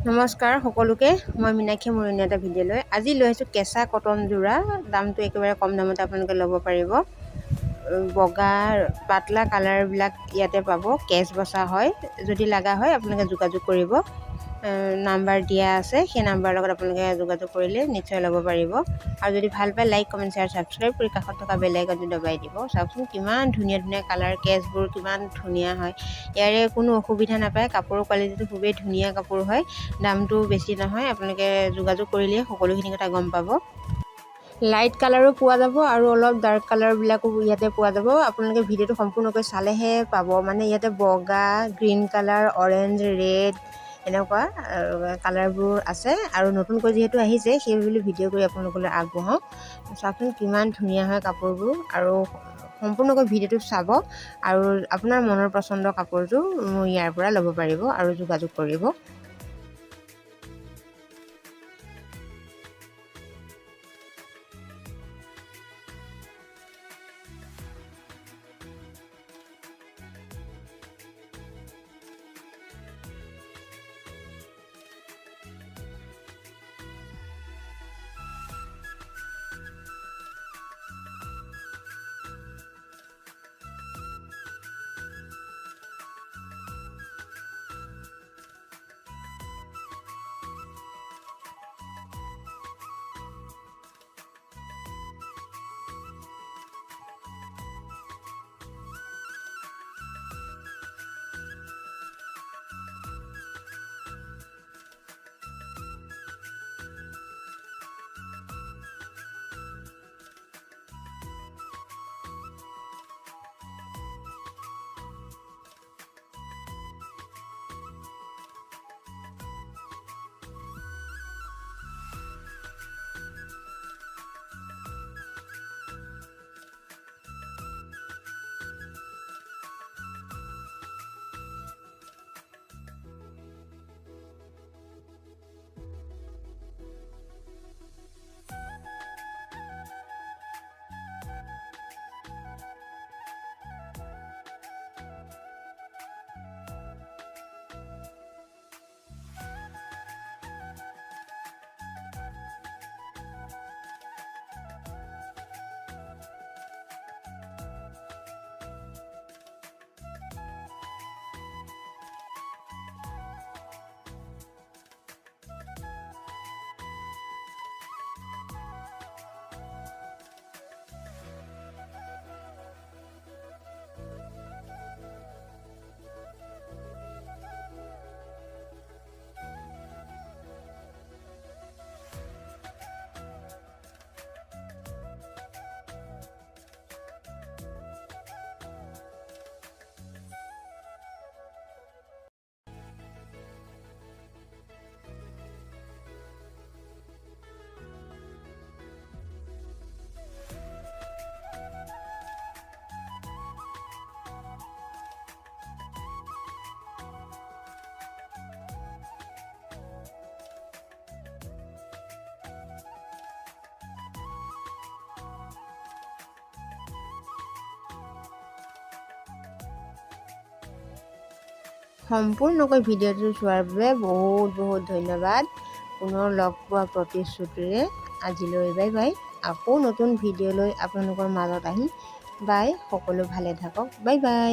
নমস্কাৰ সকলোকে মই মীনাক্ষী মৰণীয় এটা ভিডিঅ' লৈ আজি লৈ আহিছোঁ কেঁচা কটন যোৰা। দামটো একেবাৰে কম দামতে আপোনালোকে ল'ব পাৰিব। বগা পাতলা কালাৰবিলাক ইয়াতে পাব। কেচ বচা হয়, যদি লগা হয় আপোনালোকে যোগাযোগ কৰিব। নাম্বাৰ দিয়া আছে, সেই নাম্বাৰৰ লগত আপোনালোকে যোগাযোগ কৰিলে নিশ্চয় ল'ব পাৰিব। আৰু যদি ভাল পায় লাইক কমেণ্ট শ্বেয়াৰ ছাবস্ক্ৰাইব কৰি কাষত থকা বেল আইকনটো দবাই দিব। চাওকচোন কিমান ধুনীয়া ধুনীয়া কালাৰ, কেচবোৰ কিমান ধুনীয়া হয়। ইয়াৰে কোনো অসুবিধা নাপায়। কাপোৰৰ কোৱালিটিটো খুবেই ধুনীয়া কাপোৰ হয়। দামটো বেছি নহয়, আপোনালোকে যোগাযোগ কৰিলে সকলোখিনি কথা গম পাব। লাইট কালাৰো পোৱা যাব আৰু অলপ ডাৰ্ক কালাৰবিলাকো ইয়াতে পোৱা যাব। আপোনালোকে ভিডিঅ'টো সম্পূৰ্ণকৈ চালেহে পাব। মানে ইয়াতে বগা, গ্ৰীণ কালাৰ, অৰেঞ্জ, ৰেড এনেকুৱা কালাৰবোৰ আছে। আৰু নতুনকৈ যিহেতু আহিছে সেইবুলি ভিডিঅ' কৰি আপোনালোকলৈ আগবঢ়াওঁ। চাওকচোন কিমান ধুনীয়া হয় কাপোৰবোৰ। আৰু সম্পূৰ্ণকৈ ভিডিঅ'টো চাব আৰু আপোনাৰ মনৰ পচন্দৰ কাপোৰযোৰ ইয়াৰ পৰা ল'ব পাৰিব আৰু যোগাযোগ কৰিব। সম্পূৰ্ণকৈ ভিডিঅ'টো চোৱাৰ বাবে বহুত বহুত ধন্যবাদ। পুনৰ লগ পোৱা প্ৰতিশ্ৰুতিৰে আজিলৈ বাই বাই। আকৌ নতুন ভিডিঅ' লৈ আপোনালোকৰ মাজত আহিম। বাই, সকলো ভালে থাকক। Bye bye.